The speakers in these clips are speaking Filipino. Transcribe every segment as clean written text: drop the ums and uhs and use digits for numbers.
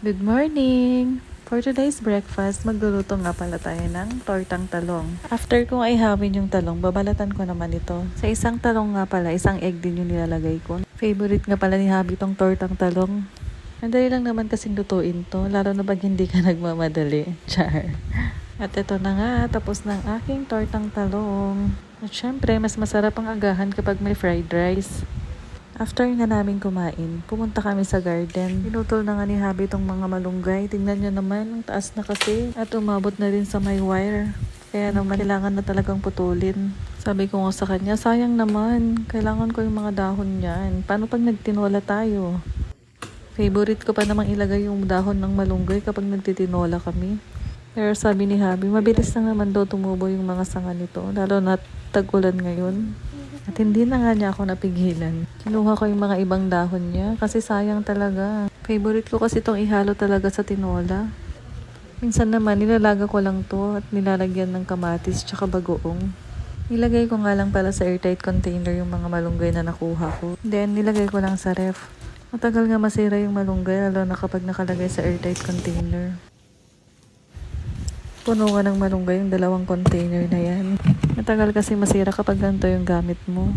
Good morning! For today's breakfast, magluluto nga pala tayo ng tortang talong. After kong ihawin yung talong, babalatan ko naman ito. Sa isang talong nga pala, isang egg din yung nilalagay ko. Favorite nga pala ni Habi tong tortang talong. Madali lang naman kasing lutuin to, lalo na pag hindi ka nagmamadali. Char! At ito na nga, tapos ng aking tortang talong. At syempre, mas masarap ang agahan kapag may fried rice. After nga namin kumain, pumunta kami sa garden. Pinutol na nga ni Habi itong mga malunggay. Tingnan nyo naman, ang taas na kasi. At umabot na rin sa may wire. Kaya naman, kailangan na talagang putulin. Sabi ko nga sa kanya, sayang naman. Kailangan ko yung mga dahon niyan. Paano pag nagtinola tayo? Favorite ko pa namang ilagay yung dahon ng malunggay kapag nagtitinola kami. Pero sabi ni Habi, mabilis na naman daw tumubo yung mga sanga nito. Lalo na tag-ulan ngayon. At hindi na nga niya ako napigilan. Kinuha ko yung mga ibang dahon niya kasi sayang talaga. Favorite ko kasi itong ihalo talaga sa tinola. Minsan naman nilalaga ko lang to at nilalagyan ng kamatis tsaka bagoong. Nilagay ko nga lang pala sa airtight container yung mga malunggay na nakuha ko. Then nilagay ko lang sa ref. Matagal nga masira yung malunggay lalo na kapag nakalagay sa airtight container. Puno nga ng malunggay yung 2 container na yan. Matagal kasi masira kapag ganito yung gamit mo.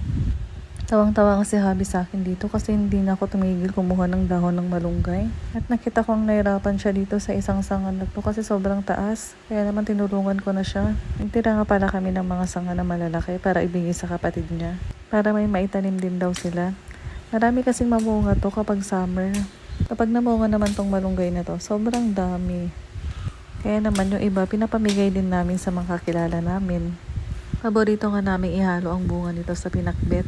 Tawang-tawa kasi Habi sa akin dito kasi hindi na ako tumigil kumuha ng dahon ng malunggay. At nakita kong nahirapan siya dito sa isang sanga na to kasi sobrang taas. Kaya naman tinulungan ko na siya. Nagtira nga pala kami ng mga sanga na malalaki para ibigay sa kapatid niya. Para may maitanim din daw sila. Marami kasing mamunga to kapag summer. Kapag namunga naman tong malunggay na to, sobrang dami. Kaya naman yung iba, pinapamigay din namin sa mga kakilala namin. Paborito nga namin ihalo ang bunga nito sa pinakbet.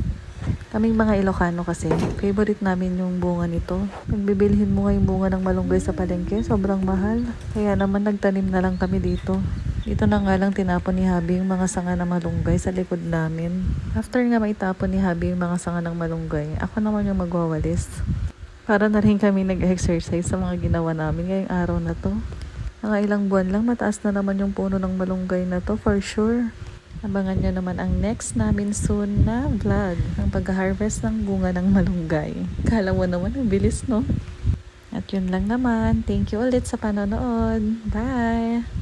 Kaming mga Ilocano kasi, favorite namin yung bunga nito. Pag bibilhin mo nga yung bunga ng malunggay sa palengke, sobrang mahal. Kaya naman nagtanim na lang kami dito. Dito na nga lang tinapon ni Habi yung mga sanga ng malunggay sa likod namin. After nga maitapon ni Habi yung mga sanga ng malunggay, ako naman yung magwawalis. Para na rin kami nag-exercise sa mga ginawa namin ngayong araw na to. Mga ilang buwan lang, mataas na naman yung puno ng malunggay na to for sure. Abangan nyo naman ang next namin soon na vlog. Ang pag-harvest ng bunga ng malunggay. Kala mo naman, ang bilis no? At yun lang naman. Thank you ulit sa panonood. Bye!